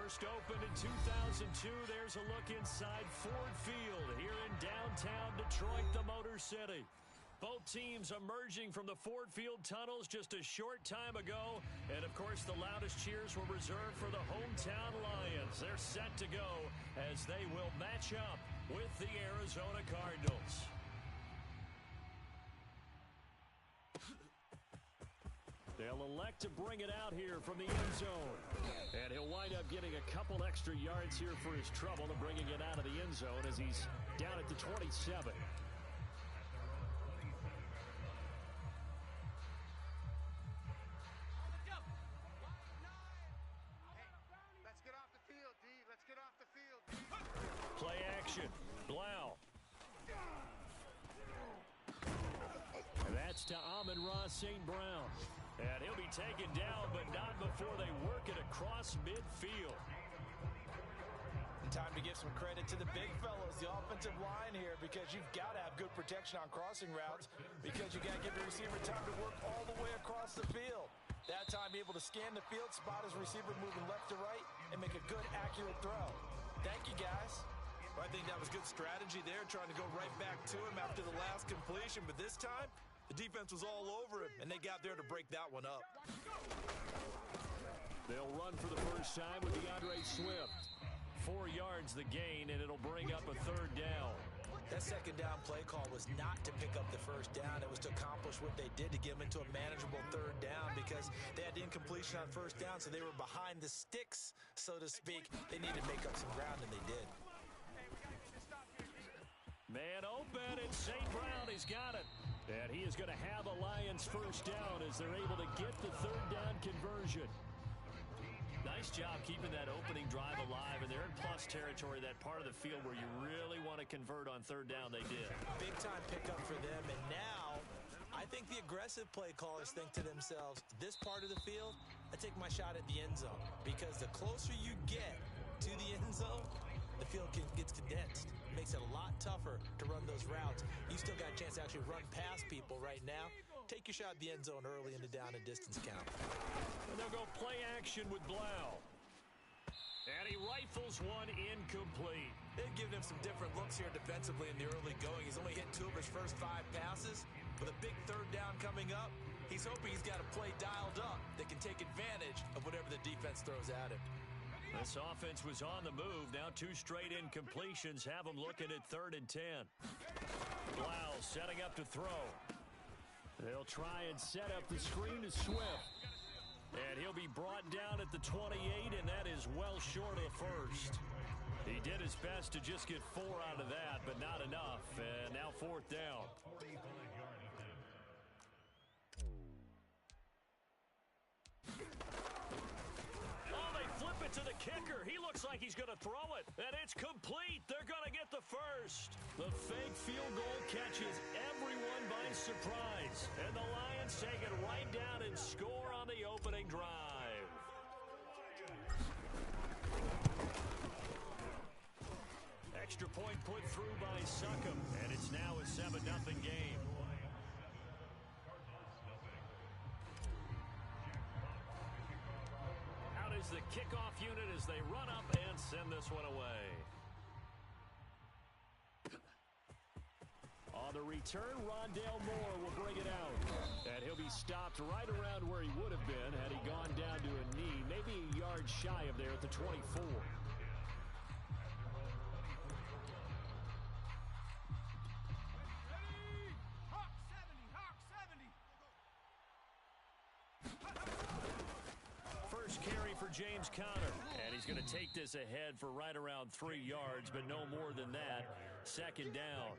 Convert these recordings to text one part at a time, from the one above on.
First opened in 2002, there's a look inside Ford Field here in downtown Detroit, the Motor City. Both teams emerging from the Ford Field tunnels just a short time ago. And, of course, the loudest cheers were reserved for the hometown Lions. They're set to go as they will match up with the Arizona Cardinals. They'll elect to bring it out here from the end zone. And he'll wind up getting a couple extra yards here for his trouble and bringing it out of the end zone as he's down at the 27. Let's get off the field, D. Let's get off the field, D. Play action. Blau. That's to Amon-Ra St. Brown. And he'll be taken down, but not before they work it across midfield. And time to give some credit to the big fellows, the offensive line here, because you've got to have good protection on crossing routes because you got to give the receiver time to work all the way across the field. That time, be able to scan the field, spot his receiver moving left to right, and make a good, accurate throw. Thank you, guys. Well, I think that was good strategy there, trying to go right back to him after the last completion. But this time, the defense was all over him, and they got there to break that one up. They'll run for the first time with DeAndre Swift. 4 yards the gain, and it'll bring up a third down. That second down play call was not to pick up the first down. It was to accomplish what they did to get them into a manageable third down because they had the incompletion on first down, so they were behind the sticks, so to speak. They needed to make up some ground, and they did. Man open, and St. Brown, he's got it. And he is going to have a Lions first down as they're able to get the third down conversion. Nice job keeping that opening drive alive, and they're in plus territory, that part of the field where you really want to convert on third down. They did. Big-time pickup for them, and now I think the aggressive play callers think to themselves, this part of the field, I take my shot at the end zone, because the closer you get to the end zone, the field gets condensed. It makes it a lot tougher to run those routes. You still got a chance to actually run past people right now. Take your shot at the end zone early in the down and distance count. And they'll go play action with Blau. And he rifles one incomplete. They've given him some different looks here defensively in the early going. He's only hit 2 of his first 5 passes. With a big third down coming up, he's hoping he's got a play dialed up that can take advantage of whatever the defense throws at him. This offense was on the move. Now 2 straight incompletions have them looking at 3rd and 10. Blau setting up to throw. They'll try and set up the screen to Swift. And he'll be brought down at the 28, and that is well short of the first. He did his best to just get 4 out of that, but not enough. And now 4th down. Flip it to the kicker. He looks like he's going to throw it. And it's complete. They're going to get the first. The fake field goal catches everyone by surprise. And the Lions take it right down and score on the opening drive. Extra point put through by Succop. And it's now a 7-0 game. Is the kickoff unit as they run up and send this one away. On the return, Rondale Moore will bring it out. And he'll be stopped right around where he would have been had he gone down to a knee, maybe a yard shy of there at the 24. For James Conner, and he's going to take this ahead for right around 3 yards, but no more than that. 2nd down.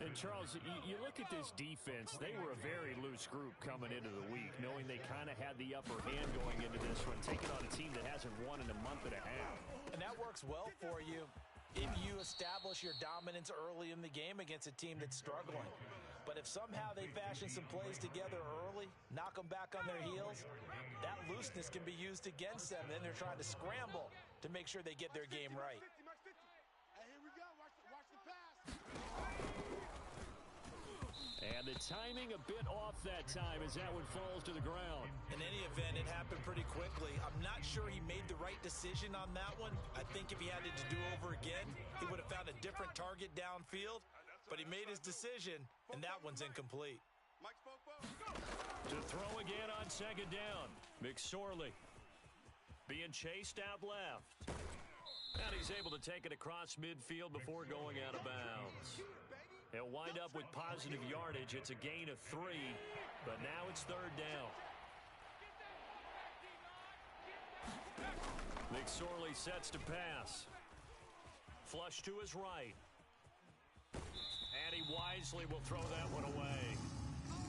And Charles, you look at this defense, they were a very loose group coming into the week, knowing they kind of had the upper hand going into this one, taking on a team that hasn't won in a month and a half. And that works well for you if you establish your dominance early in the game against a team that's struggling. But if somehow they fashion some plays together early, knock them back on their heels, that looseness can be used against them. Then they're trying to scramble to make sure they get their game right. Hey, here we go. Watch the pass. And the timing a bit off that time as that one falls to the ground. In any event, it happened pretty quickly. I'm not sure he made the right decision on that one. I think if he had it to do over again, he would have found a different target downfield. But he made his decision, and that one's incomplete. To throw again on second down. McSorley being chased out left. And he's able to take it across midfield before going out of bounds. He'll wind up with positive yardage. It's a gain of 3, but now it's third down. McSorley sets to pass. Flush to his right. And he wisely will throw that one away.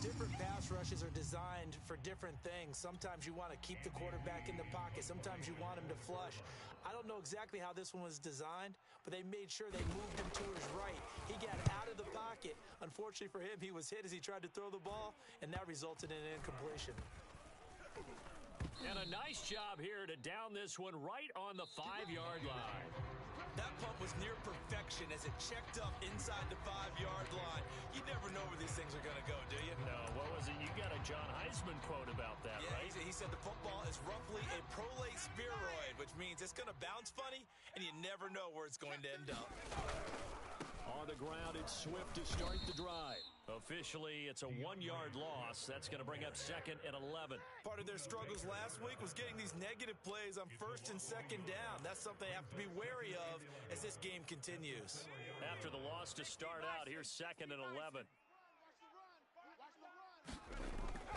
Different pass rushes are designed for different things. Sometimes you want to keep the quarterback in the pocket. Sometimes you want him to flush. I don't know exactly how this one was designed, but they made sure they moved him to his right. He got out of the pocket. Unfortunately for him, he was hit as he tried to throw the ball, and that resulted in an incompletion. And a nice job here to down this one right on the 5-yard line. That punt was near perfection as it checked up inside the 5-yard line. You never know where these things are going to go, do you? No, what was it? You got a John Heisman quote about that, yeah, right? He said the football is roughly a prolate spheroid, which means it's going to bounce funny, and you never know where it's going to end up. On the ground, it's Swift to start the drive. Officially, it's a 1-yard loss. That's going to bring up second and 11. Part of their struggles last week was getting these negative plays on first and second down. That's something they have to be wary of as this game continues. After the loss to start out, here's second and 11.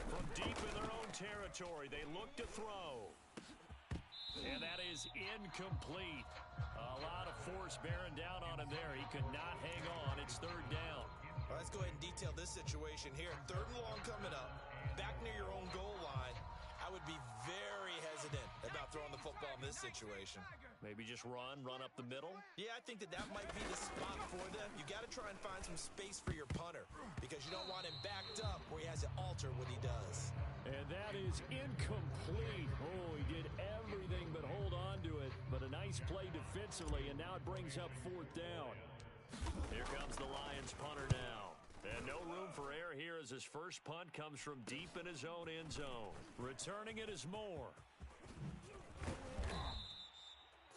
From deep in their own territory, they look to throw. And that is incomplete. A lot of force bearing down on him there. He could not hang on. It's third down. All right, let's go ahead and detail this situation here. Third and long coming up. Back near your own goal line. I would be very hesitant about throwing the football in this situation. Maybe just run up the middle? Yeah, I think that might be the spot for them. You got to try and find some space for your punter because you don't want him backed up where he has to alter what he does. And that is incomplete. Oh, he did everything but hold on to it. But a nice play defensively, and now it brings up fourth down. Here comes the Lions punter now. And no room for error here as his first punt comes from deep in his own end zone. Returning it is Moore.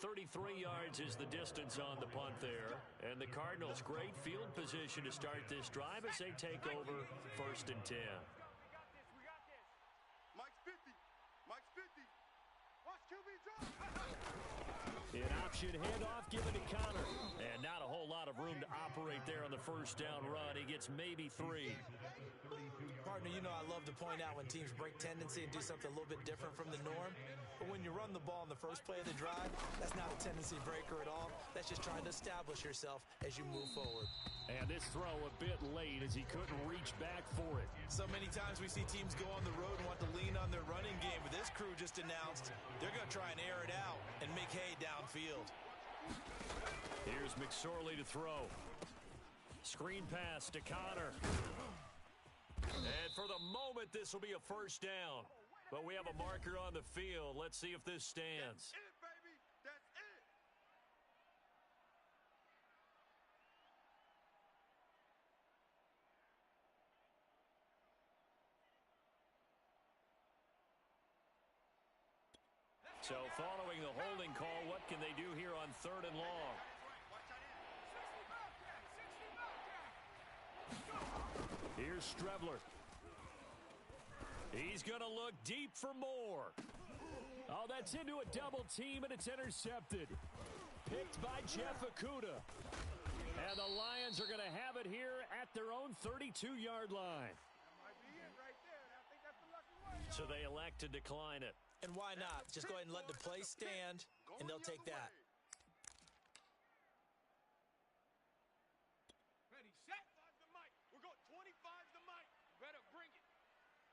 33 yards is the distance on the punt there. And the Cardinals, great field position to start this drive as they take over first and 10. Mike's 50. Mike's 50. Watch QB drop. An option handoff given to Connor. And not a whole lot of room to operate there on the first down run. He gets maybe 3. Partner, you know I love to point out when teams break tendency and do something a little bit different from the norm. But when you run the ball in the first play of the drive, that's not a tendency breaker at all. That's just trying to establish yourself as you move forward. And this throw a bit late as he couldn't reach back for it. So many times we see teams go on the road and want to lean on their running game. But this crew just announced they're going to try and air it out and make hay downfield. Here's McSorley to throw. Screen pass to Connor. And for the moment, this will be a first down. But we have a marker on the field. Let's see if this stands. That's it, baby. That's it. So following the holding call, what can they do here on third and long? Here's Strebler. He's going to look deep for Moore. Oh, that's into a double team, and it's intercepted. Picked by Jeff Okudah. And the Lions are going to have it here at their own 32-yard line. So they elect to decline it. And why not? Just go ahead and let the play stand, and they'll take that. Ready, set. The mic. We're going 25's the mic. You better bring it.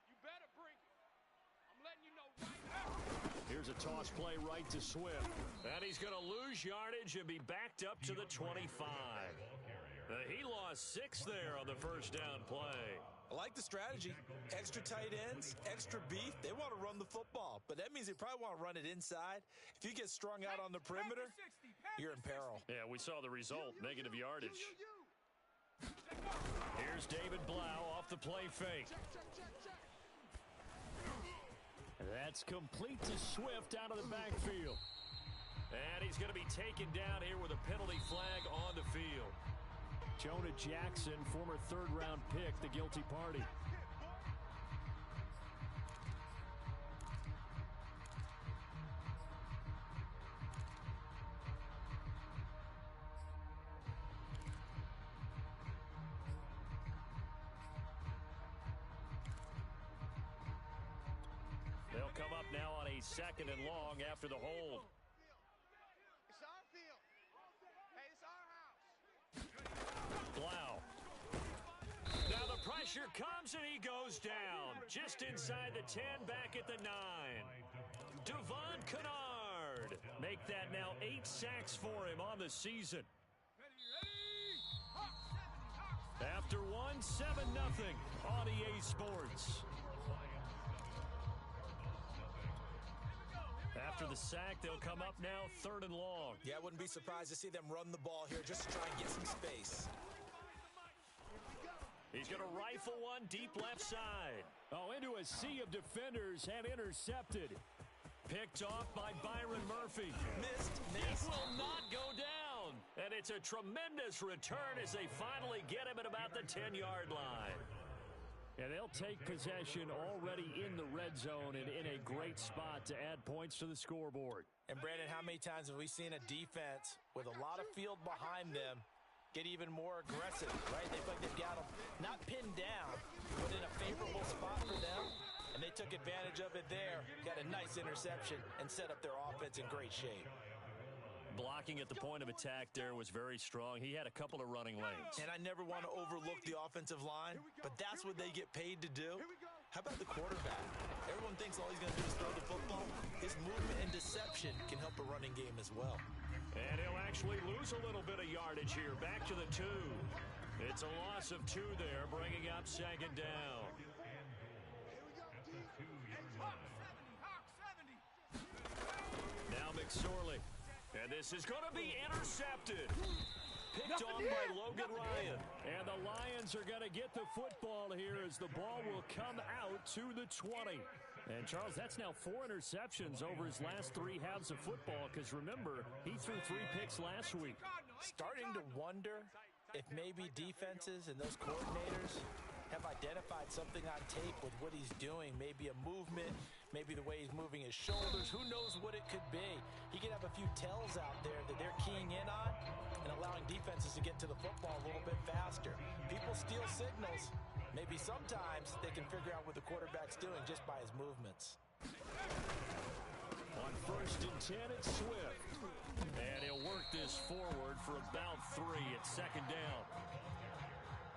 You better bring it. I'm letting you know right now. Here's a toss play right to Swift. And he's going to lose yardage and be backed up to the 25. He lost 6 there on the first down play. I like the strategy. Extra tight ends, extra beef. They want to run the football, but that means they probably want to run it inside. If you get strung out on the perimeter, you're in peril. Yeah, we saw the result, negative yardage. Here's David Blau off the play fake. That's complete to Swift out of the backfield. And he's going to be taken down here with a penalty flag on the field. Jonah Jackson, former third-round pick, the guilty party. They'll come up now on a 2nd and long after the hold. It's our field. Hey, it's our house. Blau. Now the pressure comes and he goes down. Just inside the 10, back at the 9. Devon Kennard. Make that now 8 sacks for him on the season. After one, 7-0 on EA Sports. After the sack, they'll come up now 3rd and long. Yeah, I wouldn't be surprised to see them run the ball here just to try and get some space. He's going to rifle one deep left side. Oh, into a sea of defenders and intercepted. Picked off by Byron Murphy. Missed. It will not go down. And it's a tremendous return as they finally get him at about the 10-yard line. And they'll take possession already in the red zone and in a great spot to add points to the scoreboard. And Brandon, how many times have we seen a defense with a lot of field behind them get even more aggressive, right? They feel like they've got them not pinned down, but in a favorable spot for them. And they took advantage of it there, got a nice interception, and set up their offense in great shape. Blocking at the point of attack there was very strong. He had a couple of running lanes. And I never want to overlook the offensive line, but that's what they get paid to do. How about the quarterback? Everyone thinks all he's going to do is throw the football. His movement and deception can help a running game as well. And he'll actually lose a little bit of yardage here. Back to the 2. It's a loss of 2 there, bringing up 2nd down. Now McSorley. And this is going to be intercepted. Picked off by Logan Ryan. And the Lions are going to get the football here as the ball will come out to the 20. And, Charles, that's now 4 interceptions over his last 3 halves of football because, remember, he threw 3 picks last week. Starting to wonder if maybe defenses and those coordinators have identified something on tape with what he's doing. Maybe a movement, maybe the way he's moving his shoulders. Who knows what it could be? He could have a few tells out there that they're keying in on and allowing defenses to get to the football a little bit faster. People steal signals. Maybe sometimes they can figure out what the quarterback's doing just by his movements. On 1st and 10, it's Swift. And he'll work this forward for about 3 at 2nd down.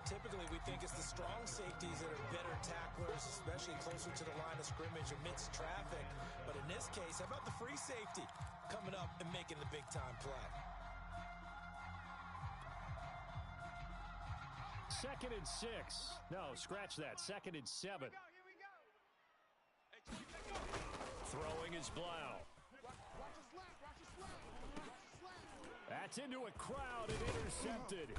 Typically, we think it's the strong safeties that are better tacklers, especially closer to the line of scrimmage amidst traffic. But in this case, how about the free safety coming up and making the big-time play? 2nd and 6. No, scratch that. 2nd and 7. Throwing is Blau. That's into a crowd and intercepted.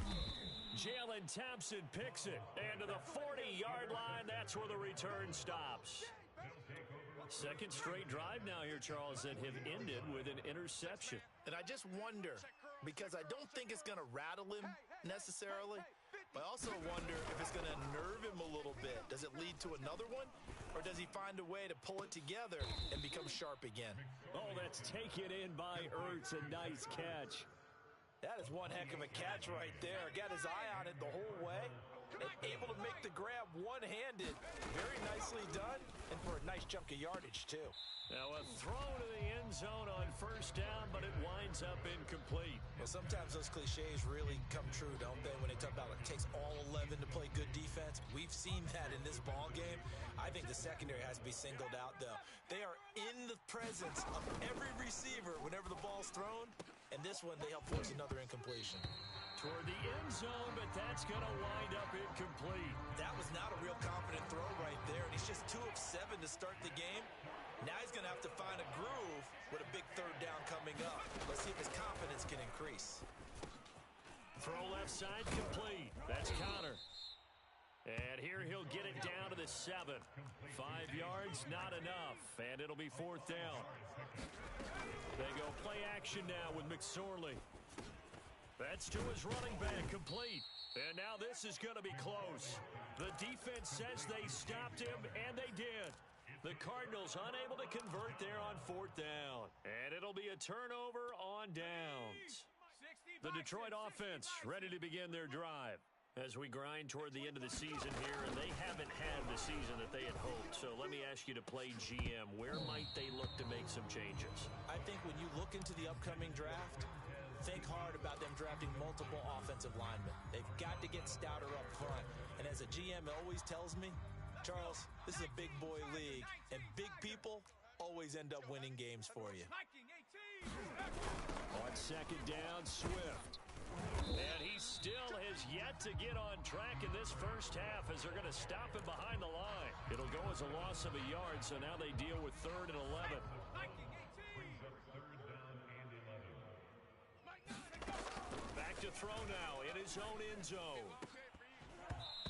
Jalen Thompson picks it. And to the 40-yard line, that's where the return stops. 2nd straight drive now here, Charles, that have ended with an interception. And I just wonder, because I don't think it's going to rattle him necessarily, but I also wonder if it's going to nerve him a little bit. Does it lead to another one? Or does he find a way to pull it together and become sharp again? Oh, that's taken in by Ertz. A nice catch. That is one heck of a catch right there. Got his eye on it the whole way. And able to make the grab one-handed. Very nicely done. And for a nice chunk of yardage, too. Now a throw to the end zone on 1st down, but it winds up incomplete. Well, sometimes those cliches really come true, don't they? When they talk about it takes all 11 to play good defense. We've seen that in this ball game. I think the secondary has to be singled out, though. They are in the presence of every receiver whenever the ball's thrown. And this one, they help force another incompletion. Toward the end zone, but that's going to wind up incomplete. That was not a real confident throw right there, and he's just 2 of 7 to start the game. Now he's going to have to find a groove with a big 3rd down coming up. Let's see if his confidence can increase. Throw left left side complete. That's Connor. And here he'll get it down to the 7. 5 yards, not enough. And it'll be 4th down. They go play action now with McSorley. That's to his running back, complete. And now this is going to be close. The defense says they stopped him, and they did. The Cardinals unable to convert there on 4th down. And it'll be a turnover on downs. The Detroit offense ready to begin their drive as we grind toward the end of the season here, and they haven't had the season that they had hoped. So let me ask you to play GM. Where might they look to make some changes? I think when you look into the upcoming draft, think hard about them drafting multiple offensive linemen. They've got to get stouter up front. And as a GM always tells me, Charles, this is a big boy league, and big people always end up winning games for you. On 2nd down, Swift. And he still has yet to get on track in this first half as they're going to stop him behind the line. It'll go as a loss of a yard, so now they deal with 3rd and 11. Back to throw now in his own end zone.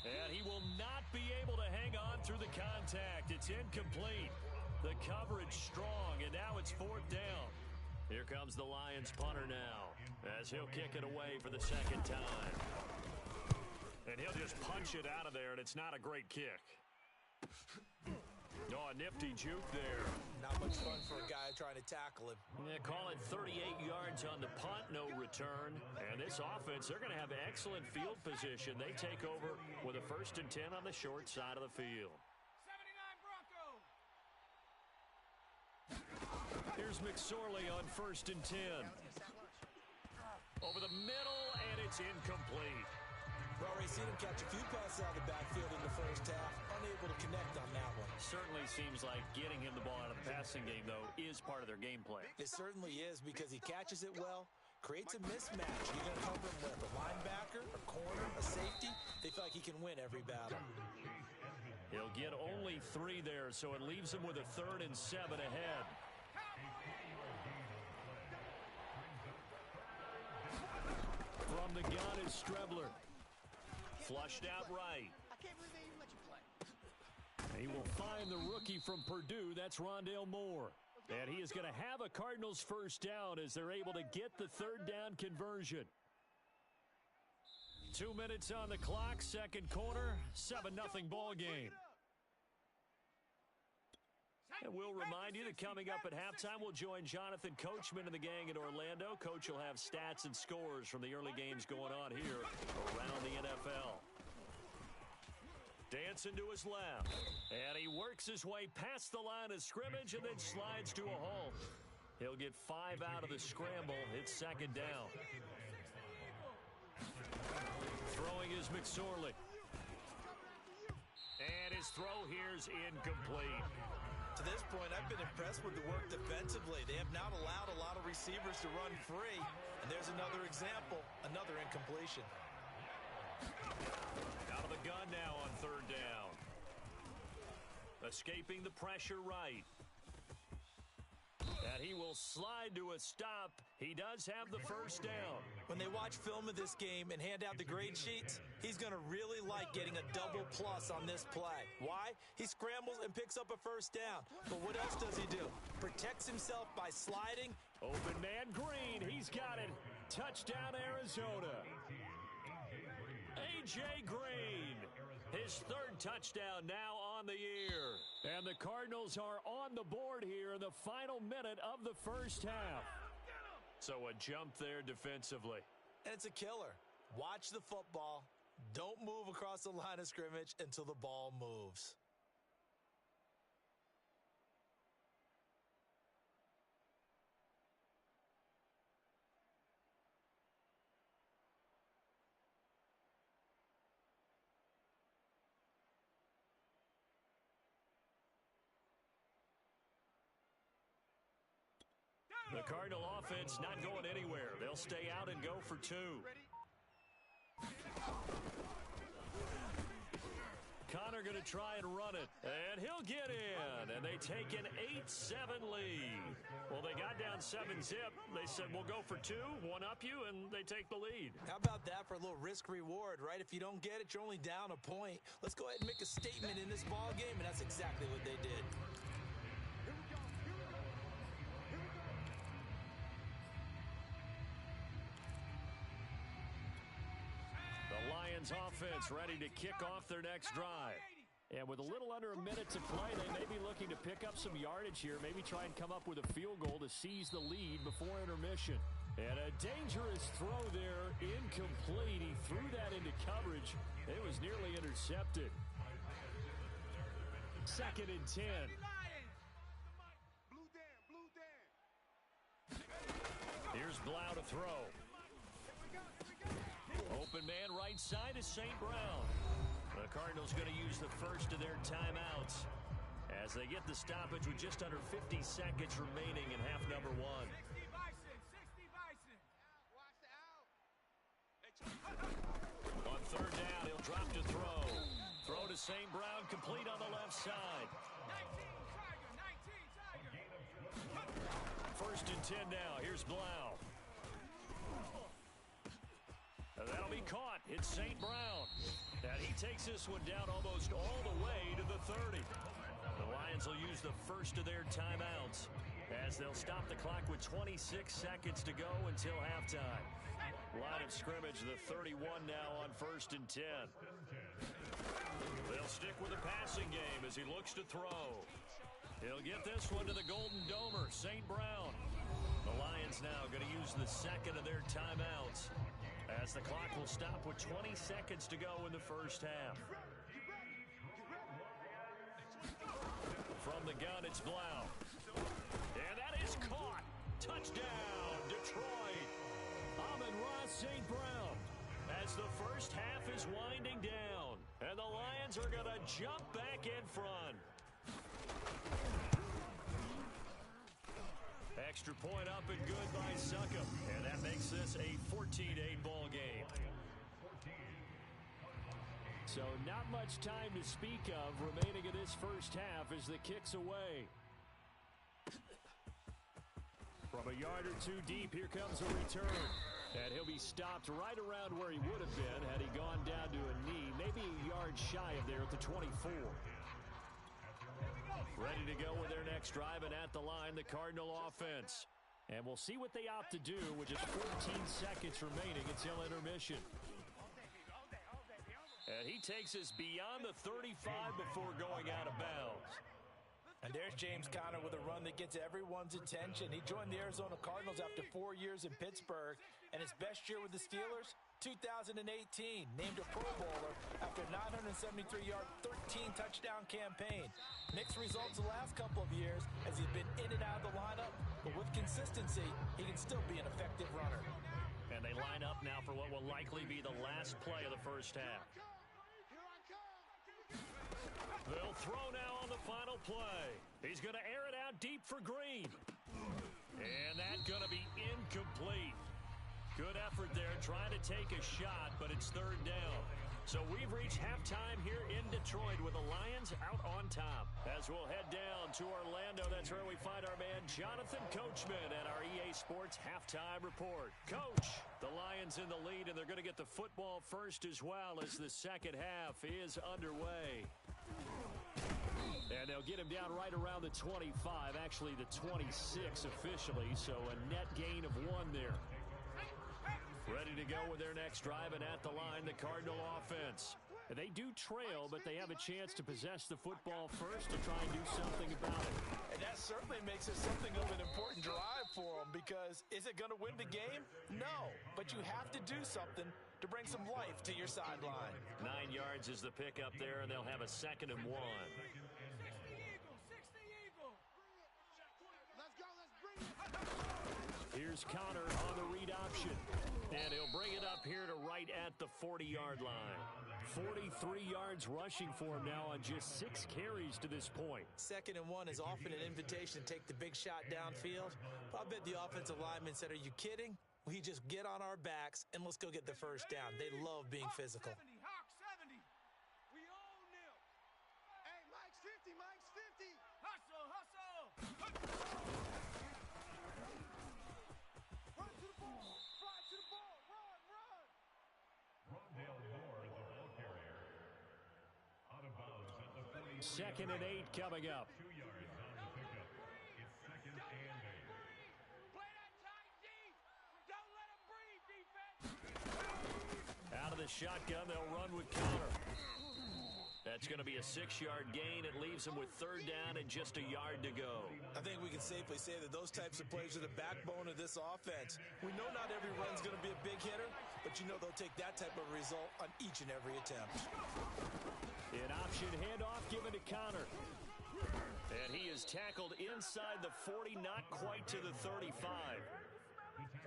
And he will not be able to hang on through the contact. It's incomplete. The coverage strong, and now it's 4th down. Here comes the Lions punter now as he'll kick it away for the 2nd time. And he'll just punch it out of there, and it's not a great kick. Oh, a nifty juke there. Not much fun for a guy trying to tackle him. Yeah, call it 38 yards on the punt, no return. And this offense, they're going to have excellent field position. They take over with a 1st and 10 on the short side of the field. 79 Broncos. Here's McSorley on 1st and 10. Over the middle, and it's incomplete. We've already seen him catch a few passes out of the backfield in the first half. Unable to connect on that one. Certainly seems like getting him the ball out of the passing game, though, is part of their game plan. It certainly is, because he catches it well, creates a mismatch. You're going to cover him with a linebacker, a corner, a safety. They feel like he can win every battle. He'll get only 3 there, so it leaves him with a 3rd and 7 ahead. From the gun is Strebler. Flushed out right. I can't believe they even let you play. He will find the rookie from Purdue. That's Rondale Moore. And he is going to have a Cardinals 1st down as they're able to get the 3rd down conversion. 2 minutes on the clock, 2nd quarter, 7-0 ball game. And we'll remind you that coming up at halftime, we'll join Jonathan Coachman and the gang in Orlando. Coach will have stats and scores from the early games going on here around the NFL. Dancing to his left. And he works his way past the line of scrimmage and then slides to a halt. He'll get 5 out of the scramble. It's 2nd down. Throwing is McSorley. And his throw here is incomplete. To this point, I've been impressed with the work defensively. They have not allowed a lot of receivers to run free. And there's another example, another incompletion. Out of the gun now on 3rd down. Escaping the pressure right. And he will slide to a stop. He does have the 1st down. When they watch film of this game and hand out the grade sheets, he's going to really like getting a double plus on this play. Why? He scrambles and picks up a 1st down. But what else does he do? Protects himself by sliding. Open man Green. He's got it. Touchdown, Arizona. A.J. Green. His 3rd touchdown now on the year. And the Cardinals are on the board here in the final minute of the first half. So a jump there defensively. And it's a killer. Watch the football. Don't move across the line of scrimmage until the ball moves. The Cardinal offense not going anywhere. They'll stay out and go for 2. Connor going to try and run it. And he'll get in. And they take an 8-7 lead. Well, they got down 7-zip. They said, we'll go for 2, one up you, and they take the lead. How about that for a little risk-reward, right? If you don't get it, you're only down a point. Let's go ahead and make a statement in this ball game, and that's exactly what they did. Offense ready to kick off their next drive. And with a little under a minute to play, they may be looking to pick up some yardage here, maybe try and come up with a field goal to seize the lead before intermission. And a dangerous throw there, incomplete. He threw that into coverage. It was nearly intercepted. 2nd and 10. Here's Blau to throw. Open man right side is St. Brown. The Cardinals going to use the first of their timeouts as they get the stoppage with just under 50 seconds remaining in half number 1. On 3rd down, he'll drop to throw. Throw to St. Brown, complete on the left side. 1st and 10 now. Here's Blau. That'll be caught. It's St. Brown. And he takes this one down almost all the way to the 30. The Lions will use the first of their timeouts as they'll stop the clock with 26 seconds to go until halftime. Line of scrimmage, the 31 now on 1st and 10. They'll stick with the passing game as he looks to throw. He'll get this one to the Golden Domer, St. Brown. The Lions now going to use the second of their timeouts as the clock will stop with 20 seconds to go in the first half. From the gun, it's Blau. And that is caught. Touchdown, Detroit. Amon-Ra St. Brown as the first half is winding down. And the Lions are going to jump back in front. Extra point up and good by Succop. And that makes this a 14-8 ball game. So not much time to speak of remaining in this first half as the kick's away. From a yard or 2 deep, here comes a return. And he'll be stopped right around where he would have been had he gone down to a knee, maybe a yard shy of there at the 24. Ready to go with their next drive, and at the line, the Cardinal offense. And we'll see what they opt to do with just 14 seconds remaining until intermission. And he takes us beyond the 35 before going out of bounds. And there's James Conner with a run that gets everyone's attention. He joined the Arizona Cardinals after 4 years in Pittsburgh, and his best year with the Steelers, 2018, named a Pro Bowler after a 973-yard, 13-touchdown campaign. Mixed results the last couple of years as he's been in and out of the lineup, but with consistency, he can still be an effective runner. And they line up now for what will likely be the last play of the first half. They'll throw now on the final play. He's going to air it out deep for Green. And that's going to be incomplete. Good effort there, trying to take a shot, but it's 3rd down. So we've reached halftime here in Detroit with the Lions out on top. As we'll head down to Orlando, that's where we find our man Jonathan Coachman at our EA Sports Halftime Report. Coach, the Lions in the lead, and they're going to get the football first as well as the second half is underway. And they'll get him down right around the 25, actually the 26 officially, so a net gain of 1 there. Ready to go with their next drive, and at the line, the Cardinal offense. They do trail, but they have a chance to possess the football first to try and do something about it. And that certainly makes it something of an important drive for them, because is it going to win the game? No, but you have to do something to bring some life to your sideline. 9 yards is the pickup there, and they'll have a 2nd and 1. Here's Conner on the read option. And he'll bring it up here to right at the 40-yard line. 43 yards rushing for him now on just 6 carries to this point. 2nd and 1 is often an invitation to take the big shot downfield. But I bet the offensive linemen said, are you kidding? We just get on our backs and let's go get the first down. They love being physical. 70, Hawk 70. We own them. 2nd and 8 coming up. Out of the shotgun, they'll run with counter. That's going to be a 6-yard gain. It leaves them with 3rd down and just a yard to go. I think we can safely say that those types of plays are the backbone of this offense. We know not every run's going to be a big hitter, but you know they'll take that type of result on each and every attempt. An option handoff given to counter. And he is tackled inside the 40, not quite to the 35.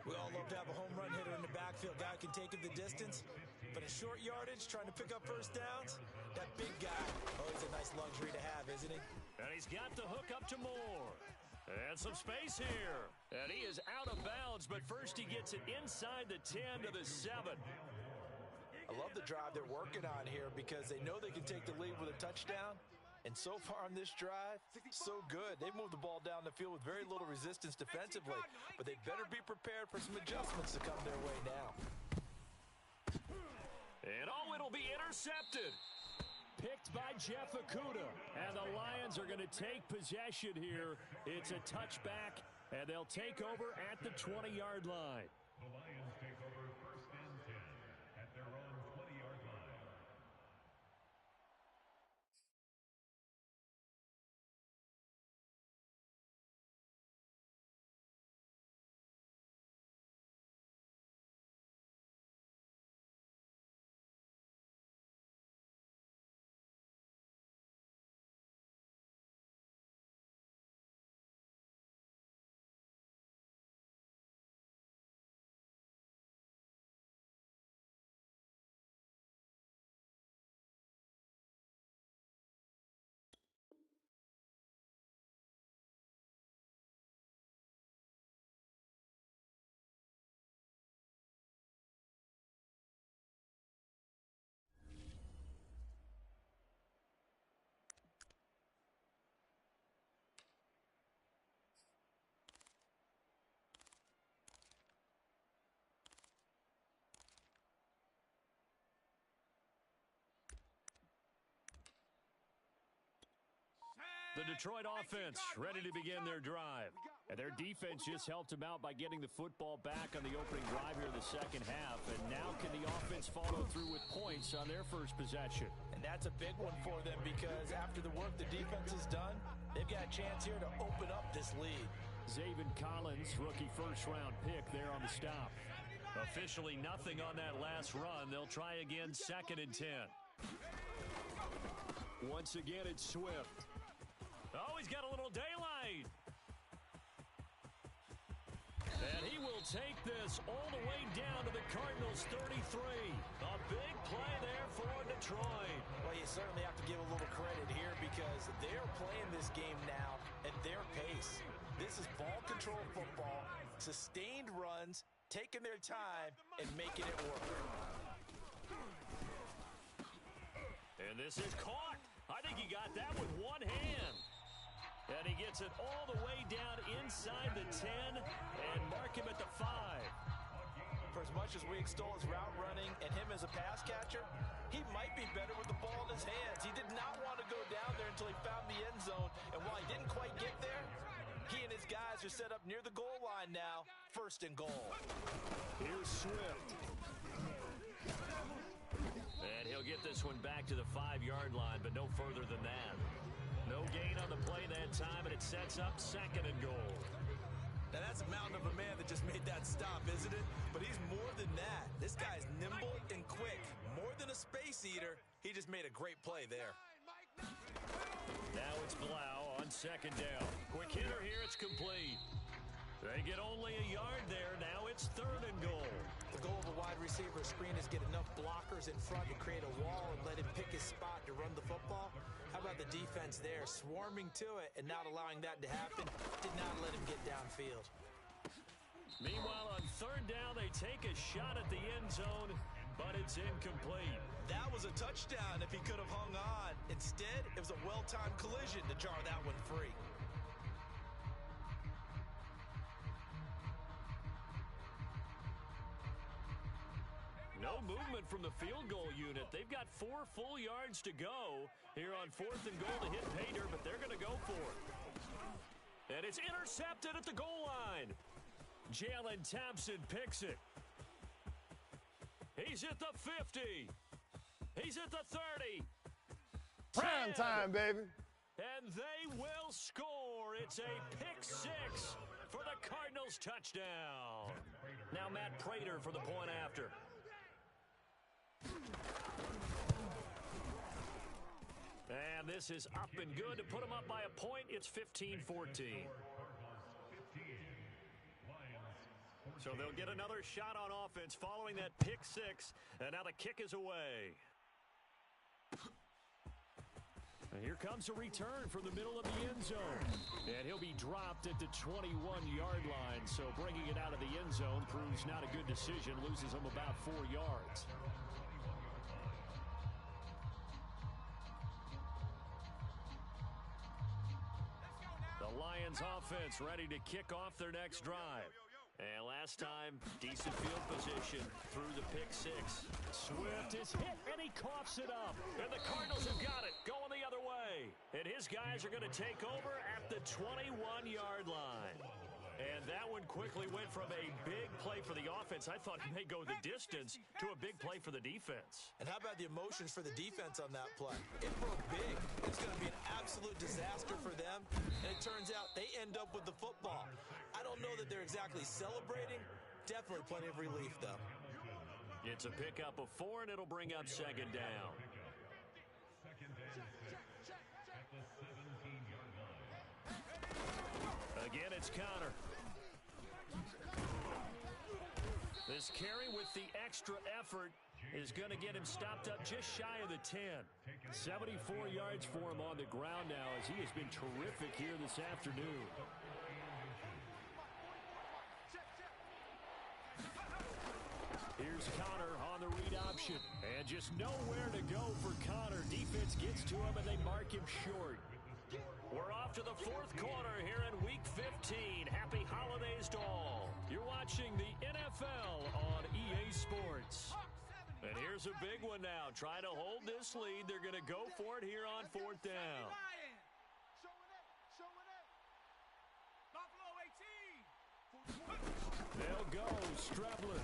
We all love to have a home run hitter in the backfield. Guy can take it the distance. But in short yardage, trying to pick up first downs, that big guy, he's a nice luxury to have, isn't he? And he's got the hook up to Moore. And some space here. And he is out of bounds, but first he gets it inside the 10 to the 7. I love the drive they're working on here because they know they can take the lead with a touchdown. And so far on this drive, so good. They've moved the ball down the field with very little resistance defensively. But they better be prepared for some adjustments to come their way now. And it'll be intercepted. Picked by Jeff Okudah. And the Lions are going to take possession here. It's a touchback, and they'll take over at the 20-yard line. The Lions take over 1st and 10 at their own 20-yard line. The Detroit offense ready to begin their drive. And their defense just helped them out by getting the football back on the opening drive here in the second half. And now can the offense follow through with points on their first possession? And that's a big one for them because after the work the defense has done, they've got a chance here to open up this lead. Zaven Collins, rookie first-round pick there on the stop. Officially nothing on that last run. They'll try again, 2nd and 10. Once again, it's Swift. Oh, he's got a little daylight. And he will take this all the way down to the Cardinals' 33. A big play there for Detroit. Well, you certainly have to give a little credit here because they're playing this game now at their pace. This is ball control football, sustained runs, taking their time, and making it work. And this is caught. I think he got that with one hand. And he gets it all the way down inside the 10 and mark him at the 5. For as much as we extol his route running and him as a pass catcher, he might be better with the ball in his hands. He did not want to go down there until he found the end zone. And while he didn't quite get there, he and his guys are set up near the goal line now. 1st and goal. Here's Swift. And he'll get this one back to the 5-yard line, but no further than that. No gain on the play that time, and it sets up 2nd and goal. Now, that's a mountain of a man that just made that stop, isn't it? But he's more than that. This guy's nimble and quick. More than a space eater, he just made a great play there. Now it's Blau on 2nd down. Quick hitter here, it's complete. They get only a yard there. Now it's 3rd and goal. The goal of a wide receiver screen is get enough blockers in front to create a wall and let him pick his spot to run the football. How about the defense there, swarming to it and not allowing that to happen? Did not let him get downfield. Meanwhile, on 3rd down, they take a shot at the end zone, but it's incomplete. That was a touchdown if he could have hung on. Instead, it was a well-timed collision to jar that one free. No No movement from the field goal unit. They've got 4 full yards to go here on 4th and goal to hit Painter, but they're going to go for it. And it's intercepted at the goal line. Jalen Thompson picks it. He's at the 50. He's at the 30. Prime time, baby. And they will score. It's a pick 6 for the Cardinals touchdown. Now Matt Prater for the point after. And this is up and good to put them up by a point. It's 15-14. So they'll get another shot on offense following that pick 6. And now the kick is away. And here comes a return from the middle of the end zone. And he'll be dropped at the 21-yard line. So bringing it out of the end zone proves not a good decision. Loses him about 4 yards. The Lions offense ready to kick off their next drive. And last time, decent field position through the pick 6. Swift is hit, and he coughs it up. And the Cardinals have got it, going the other way. And his guys are going to take over at the 21-yard line. And that one quickly went from a big play for the offense. I thought he may go the distance to a big play for the defense. And how about the emotions for the defense on that play? It broke big. It's going to be an absolute disaster for them. And it turns out they end up with the football. I don't know that they're exactly celebrating. Definitely plenty of relief, though. It's a pickup of 4, and it'll bring up 2nd down. Again, it's Connor. This carry with the extra effort is going to get him stopped up just shy of the 10. 74 yards for him on the ground now as he has been terrific here this afternoon. Here's Connor on the read option. And just nowhere to go for Connor. Defense gets to him and they mark him short. We're off to the 4th quarter here in Week 15. Happy holidays to all. You're watching the NFL on EA Sports. And here's a big one now. Trying to hold this lead. They're going to go for it here on 4th down. They'll go. Strebler.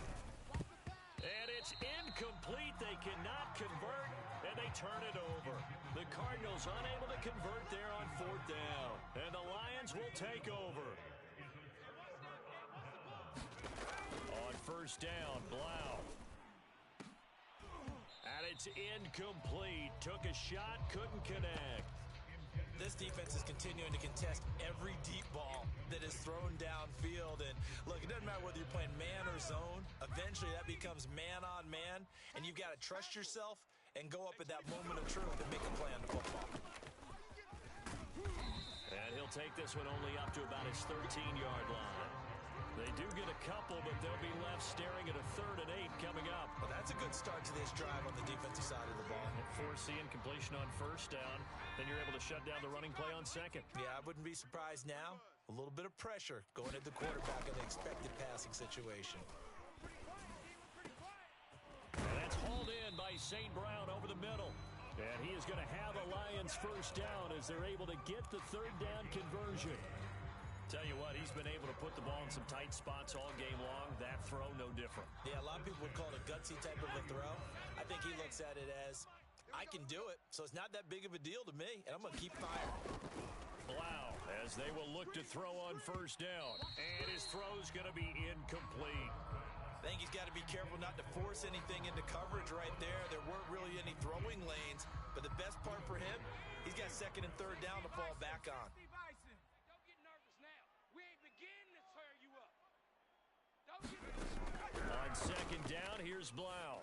And it's incomplete. They cannot convert, and they turn it over. The Cardinals unable to convert there on 4th down. And the Lions will take over. On 1st down, Blau. And it's incomplete. Took a shot, couldn't connect. This defense is continuing to contest every deep ball that is thrown downfield. And look, it doesn't matter whether you're playing man or zone. Eventually that becomes man on man, and you've got to trust yourself and go up at that moment of truth and make a play on the football. And he'll take this one only up to about his 13-yard line. They do get a couple, but they'll be left staring at a 3rd and 8 coming up. Well, that's a good start to this drive on the defensive side of the ball. Force the incompletion on 1st down. Then you're able to shut down the running play on 2nd. Yeah, I wouldn't be surprised now. A little bit of pressure going at the quarterback in the expected passing situation. And that's hauled in by St. Brown over the middle. And he is going to have a Lions 1st down as they're able to get the 3rd down conversion. Tell you what, he's been able to put the ball in some tight spots all game long. That throw, no different. Yeah, a lot of people would call it a gutsy type of a throw. I think he looks at it as, I can do it, so it's not that big of a deal to me, and I'm going to keep firing. Blau, as they will look to throw on 1st down. And his throw's going to be incomplete. I think he's got to be careful not to force anything into coverage right there. There weren't really any throwing lanes, but the best part for him, he's got 2nd and 3rd down to fall back on. On 2nd down, here's Blau.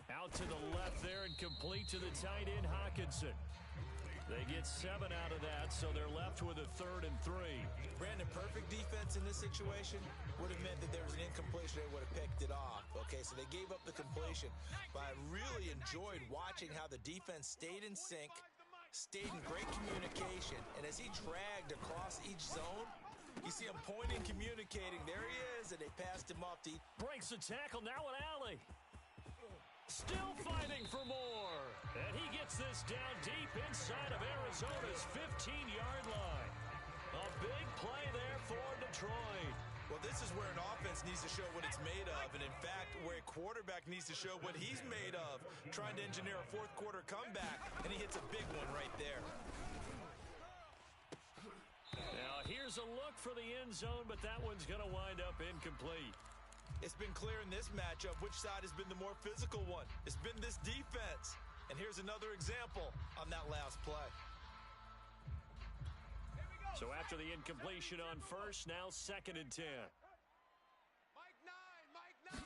Out to the left there and complete to the tight end, Hockenson. They get 7 out of that, so they're left with a 3rd and 3. Brandon, perfect defense in this situation would have meant that there was an incompletion. They would have picked it off. Okay, so they gave up the completion. But I really enjoyed watching how the defense stayed in sync, stayed in great communication, and as he dragged across each zone, you see him pointing, communicating. There he is, and they passed him off to... Breaks the tackle, now an alley. Still fighting for more. And he gets this down deep inside of Arizona's 15-yard line. A big play there for Detroit. Well, this is where an offense needs to show what it's made of, and in fact, where a quarterback needs to show what he's made of, trying to engineer a fourth-quarter comeback, and he hits a big one right there. Now, here's a look for the end zone, but that one's going to wind up incomplete. It's been clear in this matchup which side has been the more physical one. It's been this defense. And here's another example on that last play. So after the incompletion on first, now 2nd and 10. Mike 9.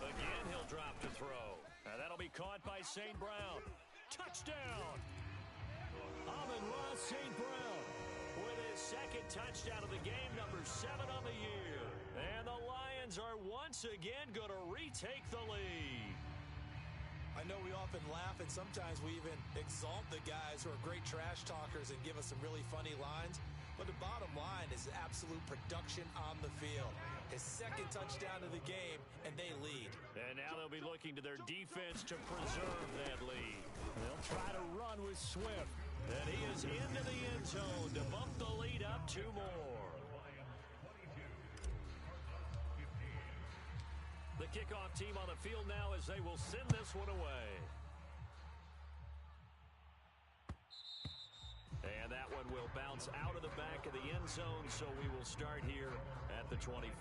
Again, he'll drop to throw. Now that'll be caught by St. Brown. Touchdown! Amon-Ra St. Brown with his 2nd touchdown of the game, number 7 on the year. And the Lions are once again going to retake the lead. I know we often laugh, and sometimes we even exalt the guys who are great trash talkers and give us some really funny lines. But the bottom line is absolute production on the field. His 2nd touchdown of the game, and they lead. And now they'll be looking to their defense to preserve that lead. They'll try to run with Swift. And he is into the end zone to bump the lead up 2 more. The kickoff team on the field now as they will send this one away. And that one will bounce out of the back of the end zone, so we will start here at the 25.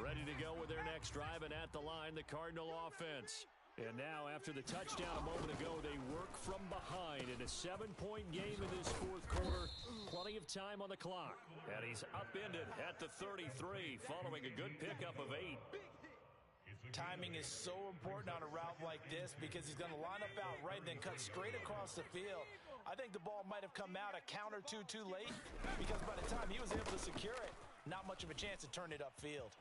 Ready to go with their next drive, and at the line, the Cardinal offense. And now, after the touchdown a moment ago, they work from behind in a 7-point game in this 4th quarter. Plenty of time on the clock. And he's upended at the 33 following a good pickup of 8. Timing is so important on a route like this because he's going to line up out right, then cut straight across the field. I think the ball might have come out a count or two too late because by the time he was able to secure it, not much of a chance to turn it upfield.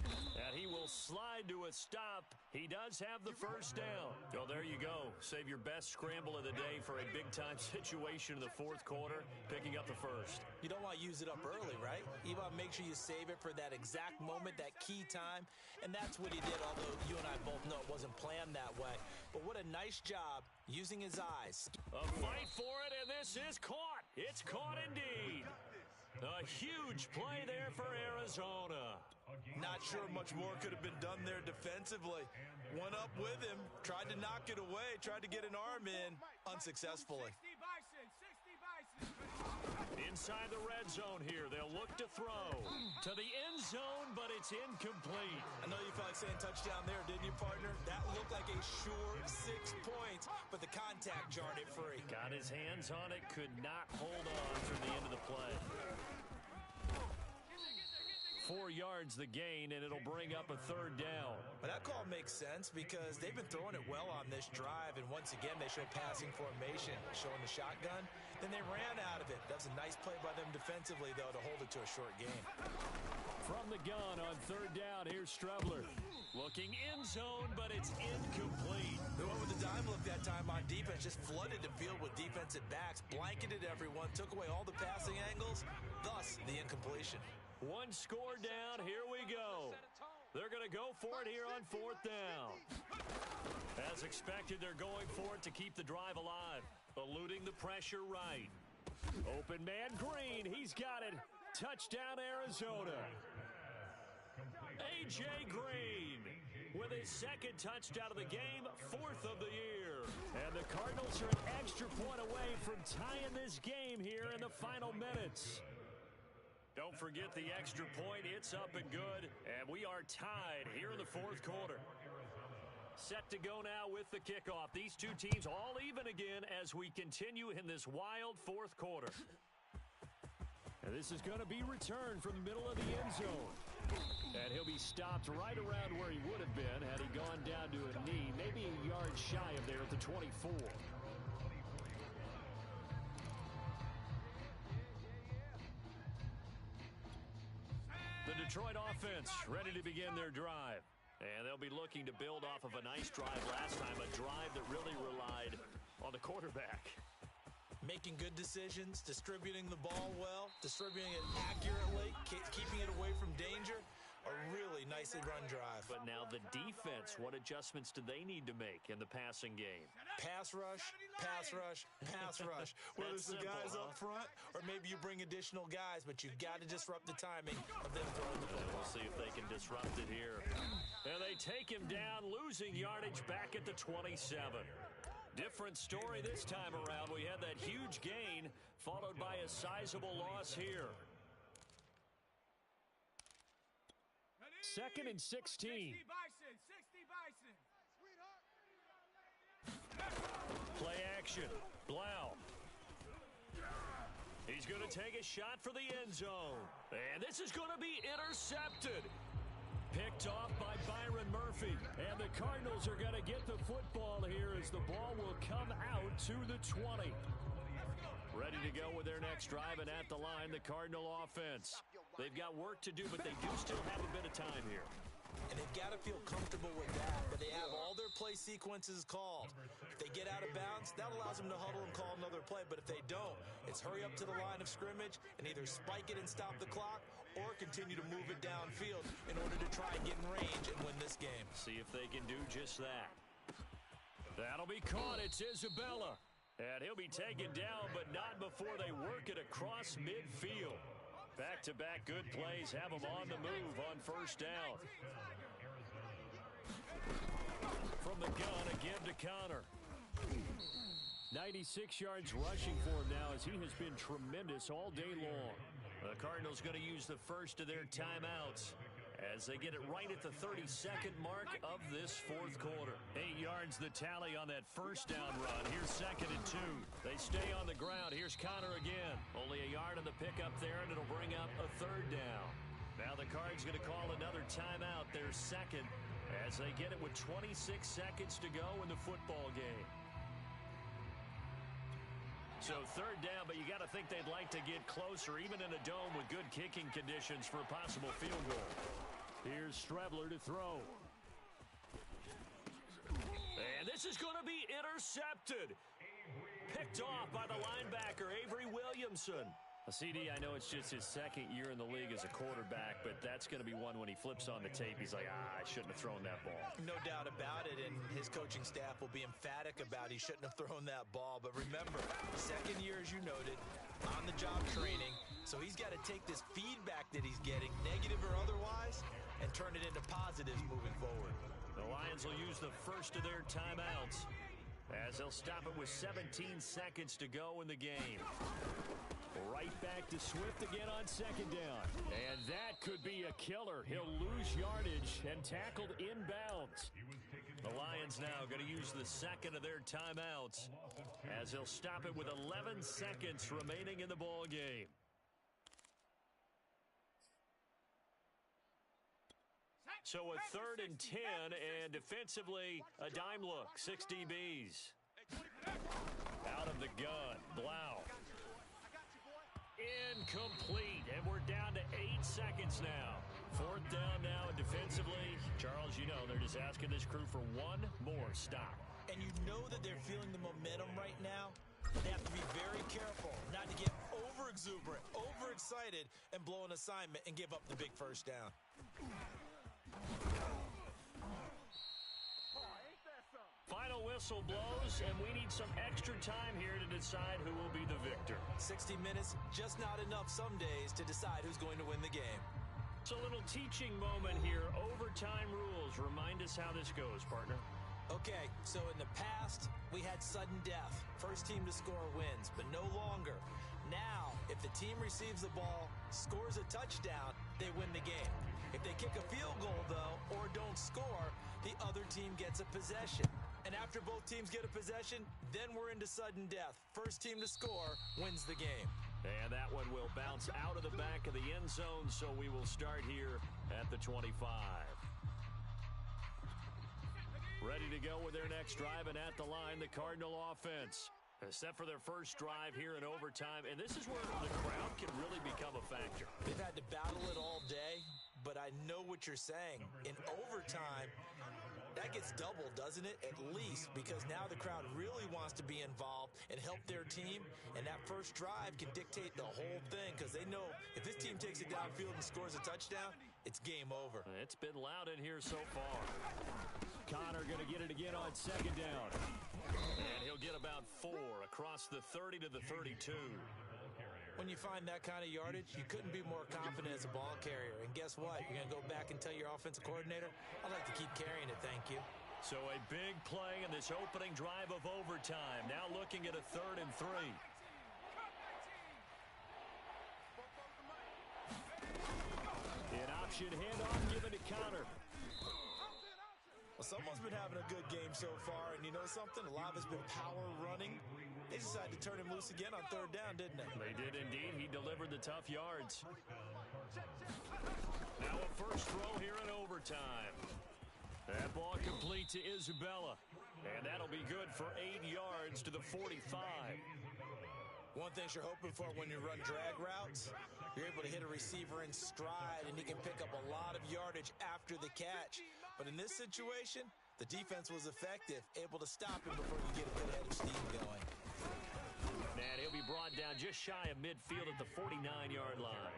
And he will slide to a stop. He does have the first down. Well, there you go. Save your best scramble of the day for a big-time situation in the 4th quarter, picking up the first. You don't want to use it up early, right? You want to make sure you save it for that exact moment, that key time. And that's what he did, although you and I both know it wasn't planned that way. But what a nice job using his eyes. A fight for it, and this is caught. It's caught indeed. A huge play there for Arizona. Not sure much more could have been done there defensively. Went up with him, tried to knock it away, tried to get an arm in, unsuccessfully. 60 Bison. Inside the red zone here, they'll look to throw to the end zone, but it's incomplete. I know you felt like saying touchdown there, didn't you, partner? That looked like a sure 6 points, but the contact jarred it free. Got his hands on it, could not hold on through the end of the play. 4 yards the gain, and it'll bring up a 3rd down. But that call makes sense because they've been throwing it well on this drive, and once again they show passing formation, showing the shotgun. Then they ran out of it. That's a nice play by them defensively, though, to hold it to a short gain. From the gun on 3rd down, here's Strebler. Looking end zone, but it's incomplete. The one with the dime look that time on defense just flooded the field with defensive backs, blanketed everyone, took away all the passing angles, thus the incompletion. 1 score down, here we go. They're going to go for it here on 4th down. As expected, they're going for it to keep the drive alive. Eluding the pressure right. Open man Green, he's got it. Touchdown Arizona. A.J. Green with his 2nd touchdown of the game, 4th of the year. And the Cardinals are an extra point away from tying this game here in the final minutes. Don't forget the extra point. It's up and good. And we are tied here in the 4th quarter. Set to go now with the kickoff. These two teams all even again as we continue in this wild 4th quarter. And this is going to be returned from the middle of the end zone. And he'll be stopped right around where he would have been had he gone down to a knee, maybe a yard shy of there at the 24. The Detroit offense ready to begin their drive. And they'll be looking to build off of a nice drive last time, a drive that really relied on the quarterback. Making good decisions, distributing the ball well, distributing it accurately, keeping it away from danger. a really nicely run drive. But now the defense, what adjustments do they need to make in the passing game? Pass rush, pass rush, pass rush. Whether it's the guys up front or maybe you bring additional guys, but you've got to disrupt the timing of them throwing the football. We'll see if they can disrupt it here. And they take him down, losing yardage back at the 27. Different story this time around. We had that huge gain followed by a sizable loss here. 2nd and 16. Play action. Blau. He's going to take a shot for the end zone. And this is going to be intercepted. Picked off by Byron Murphy. And the Cardinals are going to get the football here as the ball will come out to the 20. Ready to go with their next drive, and at the line, the Cardinal offense. They've got work to do, but they do still have a bit of time here. And they've got to feel comfortable with that, but they have all their play sequences called. If they get out of bounds, that allows them to huddle and call another play, but if they don't, it's hurry up to the line of scrimmage and either spike it and stop the clock or continue to move it downfield in order to try and get in range and win this game. See if they can do just that. That'll be caught. It's Isabella. And he'll be taken down, but not before they work it across midfield. Back-to-back good plays have them on the move on first down. From the gun, again to Connor. 96 yards rushing for him now as he has been tremendous all day long. The Cardinals going to use the first of their timeouts as they get it right at the 32nd mark of this fourth quarter. 8 yards the tally on that first down run. Here's 2nd and 2. They stay on the ground. Here's Connor again. Only a yard on the pickup there, and it'll bring up a 3rd down. Now the Cards going to call another timeout, their second, as they get it with 26 seconds to go in the football game. So 3rd down, but you got to think they'd like to get closer, even in a dome with good kicking conditions for a possible field goal. Here's Strebler to throw. And this is going to be intercepted. Picked off by the linebacker, Avery Williamson. CD, I know it's just his 2nd year in the league as a quarterback, but that's going to be one when he flips on the tape, he's like, I shouldn't have thrown that ball. No doubt about it, and his coaching staff will be emphatic about he shouldn't have thrown that ball. But remember, 2nd year, as you noted, on-the-job training, so he's got to take this feedback that he's getting, negative or otherwise, and turn it into positives moving forward. The Lions will use the first of their timeouts as they'll stop it with 17 seconds to go in the game. Right back to Swift again on 2nd down. And that could be a killer. He'll lose yardage and tackled inbounds. The Lions now going to use the 2nd of their timeouts as they'll stop it with 11 seconds remaining in the ball game. So a 3rd and 10, and defensively, a dime look. 6 DBs. Out of the gun, Blau. Incomplete, and we're down to 8 seconds now. 4th down now, and defensively, Charles, you know, they're just asking this crew for one more stop. And you know that they're feeling the momentum right now. They have to be very careful not to get over-exuberant, over-excited, and blow an assignment and give up the big first down. Final whistle blows, and we need some extra time here to decide who will be the victor. 60 minutes, just not enough some days to decide who's going to win the game. It's a little teaching moment here. Overtime rules. Remind us how this goes, partner. Okay, so in the past, we had sudden death. First team to score wins, but no longer. Now, if the team receives the ball, scores a touchdown, they win the game. If they kick a field goal, though, or don't score, the other team gets a possession. And after both teams get a possession, then we're into sudden death. First team to score wins the game. And that one will bounce out of the back of the end zone, so we will start here at the 25. Ready to go with their next drive, and at the line, the Cardinal offense. Set for their first drive here in overtime, and this is where the crowd can really become a factor. They've had to battle it all day, but I know what you're saying. In overtime, that gets doubled, doesn't it? At least, because now the crowd really wants to be involved and help their team, and that first drive can dictate the whole thing, because they know if this team takes it downfield and scores a touchdown, it's game over. It's been loud in here so far. Connor going to get it again on second down. And he'll get about 4 across the 30 to the 32. When you find that kind of yardage, you couldn't be more confident as a ball carrier. And guess what? You're going to go back and tell your offensive coordinator, I'd like to keep carrying it, thank you. So a big play in this opening drive of overtime. Now looking at a 3rd and 3. An option handoff given to Connor. Well, someone's been having a good game so far, and you know something? A lot has been power running. They decided to turn him loose again on 3rd down, didn't they? They did indeed. He delivered the tough yards. Now a first throw here in overtime. That ball complete to Isabella. And that'll be good for 8 yards to the 45. One thing you're hoping for when you run drag routes, you're able to hit a receiver in stride, and he can pick up a lot of yardage after the catch. But in this situation, the defense was effective, able to stop him before you get a good head of steam going. And he'll be brought down just shy of midfield at the 49-yard line.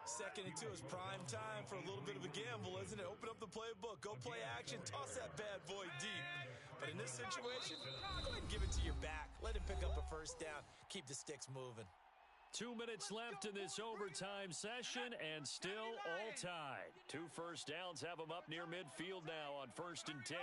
2nd and 2 is prime time for a little bit of a gamble, isn't it? Open up the playbook, go play action, toss that bad boy deep. But in this situation, go ahead and give it to your back. Let him pick up a first down. Keep the sticks moving. 2 minutes left in this overtime session, and still all tied. 2 first downs have them up near midfield now on 1st and 10.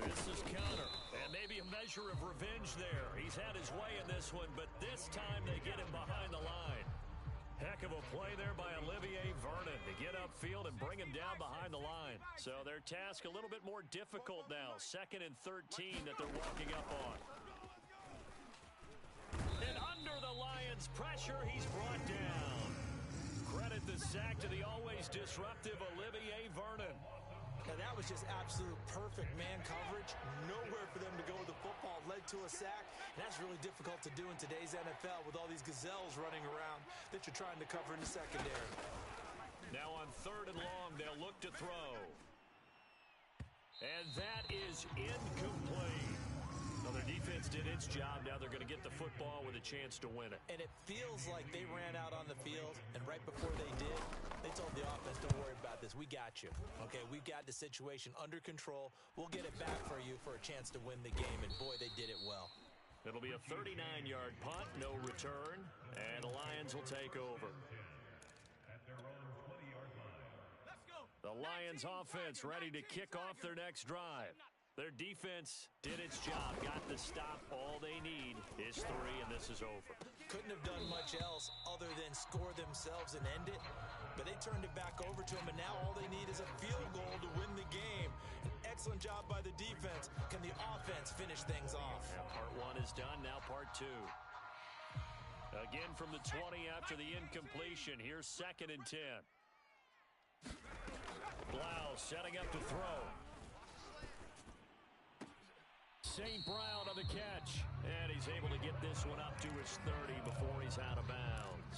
This is Connor, and maybe a measure of revenge there. He's had his way in this one, but this time they get him behind the line. Heck of a play there by Olivier Vernon to get upfield and bring him down behind the line. So their task a little bit more difficult now. 2nd and 13 that they're walking up on. And under the Lions' pressure, he's brought down. Credit the sack to the always disruptive Olivier Vernon. Now, that was just absolute perfect man coverage. Nowhere for them to go with the football. Led to a sack. And that's really difficult to do in today's NFL with all these gazelles running around that you're trying to cover in the secondary. Now on 3rd and long, they'll look to throw. And that is incomplete. Well, their defense did its job. Now they're going to get the football with a chance to win it. And it feels like they ran out on the field, and right before they did, they told the offense, don't worry about this. We got you. Okay, we've got the situation under control. We'll get it back for you for a chance to win the game, and boy, they did it well. It'll be a 39-yard punt, no return, and the Lions will take over. The Lions offense ready to kick off their next drive. Their defense did its job, got the stop. All they need is 3, and this is over. Couldn't have done much else other than score themselves and end it, but they turned it back over to them, and now all they need is a field goal to win the game. An excellent job by the defense. Can the offense finish things off? And part 1 is done, now part 2. Again from the 20 after the incompletion. Here's 2nd and 10. Blau setting up to throw. St. Brown on the catch, and he's able to get this one up to his 30 before he's out of bounds.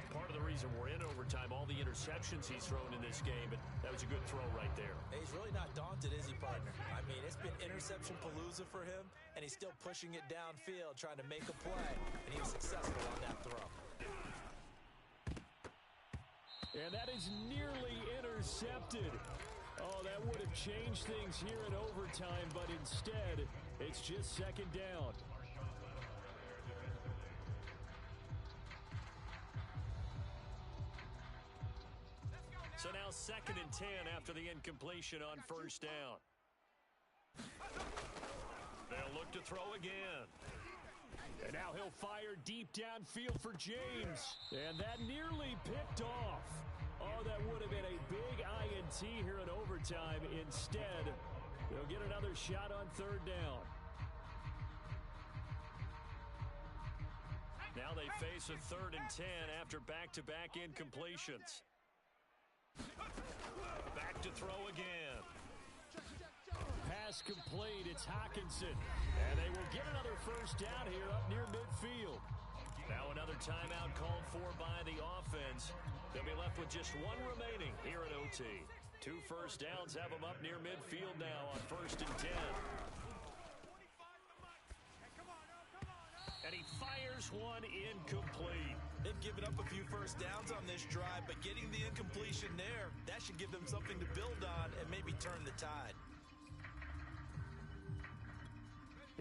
Part of the reason we're in overtime, all the interceptions he's thrown in this game, but that was a good throw right there. He's really not daunted, is he, partner? I mean, it's been interception palooza for him, and he's still pushing it downfield, trying to make a play, and he was successful on that throw. And that is nearly intercepted. Oh, that would have changed things here in overtime, but instead, it's just 2nd down. So now 2nd and 10 after the incompletion on 1st down. They'll look to throw again. And now he'll fire deep downfield for James. And that nearly picked off. Oh, that would have been a big INT here in overtime. Instead, they'll get another shot on 3rd down. Now they face a 3rd and 10 after back-to-back incompletions. Back to throw again. Pass complete. It's Hockenson. And they will get another first down here up near midfield. Now another timeout called for by the offense. They'll be left with just 1 remaining here at OT. 2 first downs have them up near midfield now on 1st and 10. And he fires one incomplete. They've given up a few first downs on this drive, but getting the incompletion there, that should give them something to build on and maybe turn the tide.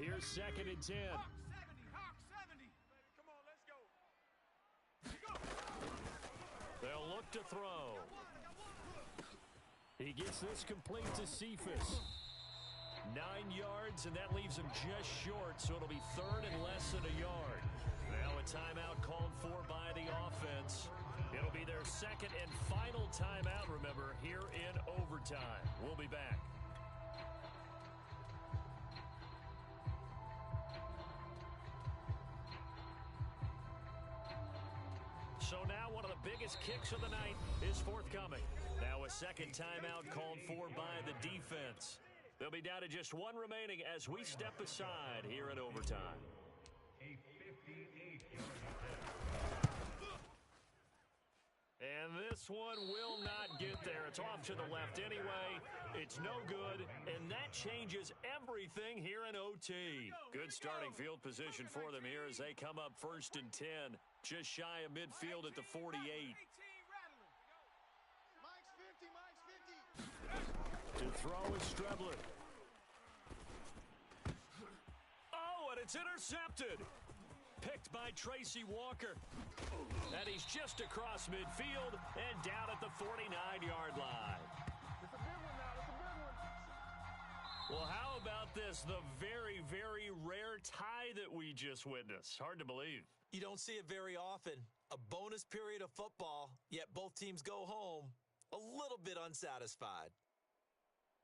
Here's 2nd and 10. Hawk 70, Hawk 70. Come on, let's go. They'll look to throw. He gets this complete to Cephas. 9 yards, and that leaves him just short, so it'll be 3rd and less than a yard. Now a timeout called for by the offense. It'll be their 2nd and final timeout, remember, here in overtime. We'll be back. So now one of the biggest kicks of the night is forthcoming. Now a 2nd timeout called for by the defense. They'll be down to just 1 remaining as we step aside here in overtime. A 58-yard And this one will not get there. It's off to the left anyway. It's no good, and that changes everything here in OT. Good starting field position for them here as they come up 1st and 10. Just shy of midfield at the 48. Mike's 50, Mike's 50. To throw is Strebler. Oh, and it's intercepted. Picked by Tracy Walker. And he's just across midfield and down at the 49-yard line. It's a big one now. It's a big one. Well, how about this? The very, very rare tie that we just witnessed. Hard to believe. You don't see it very often. A bonus period of football, yet both teams go home a little bit unsatisfied.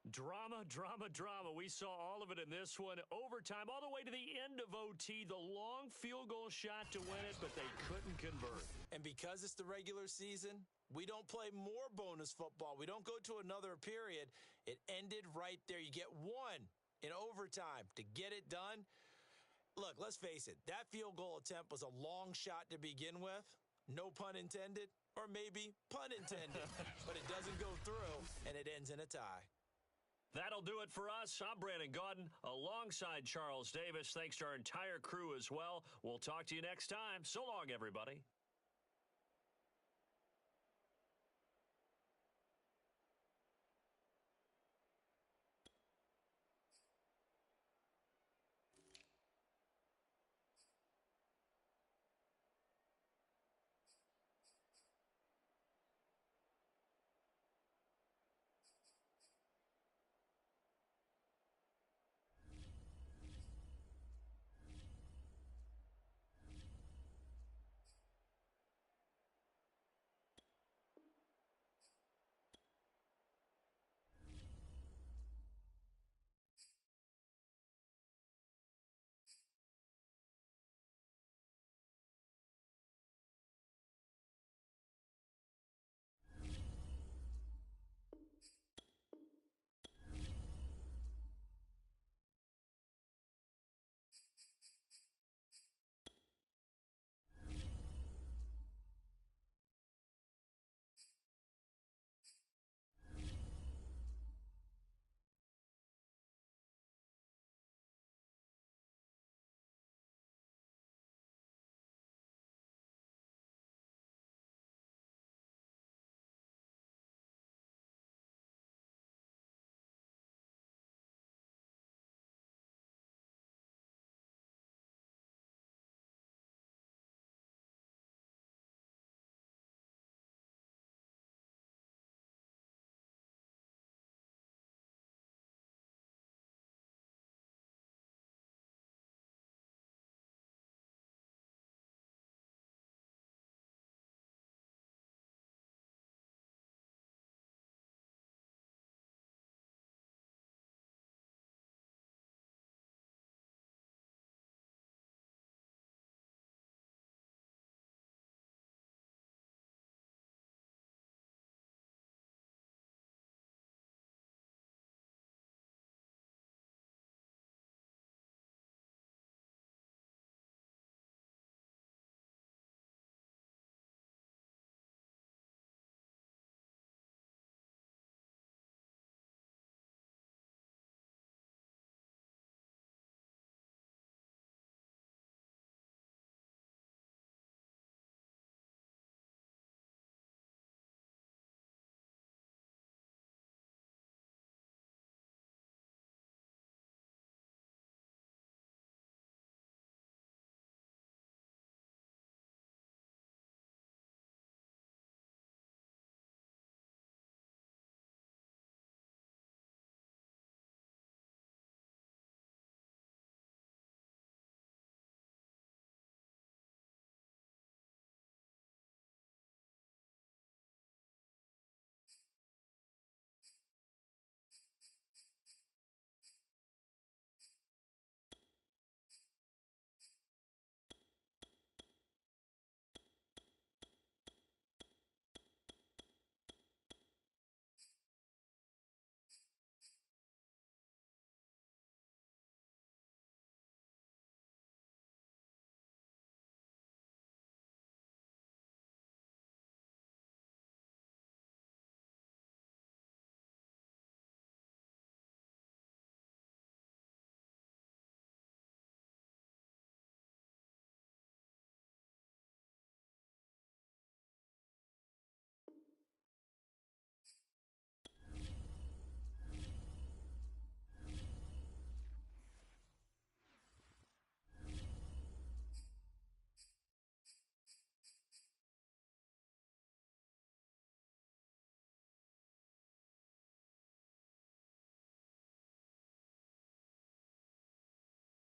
Drama, drama, drama. We saw all of it in this one. Overtime, all the way to the end of OT. The long field goal shot to win it, but they couldn't convert. And because it's the regular season, we don't play more bonus football. We don't go to another period. It ended right there. You get 1 in overtime to get it done. Look, let's face it. That field goal attempt was a long shot to begin with. No pun intended, or maybe pun intended. But it doesn't go through, and it ends in a tie. That'll do it for us. I'm Brandon Gaudin alongside Charles Davis. Thanks to our entire crew as well. We'll talk to you next time. So long, everybody.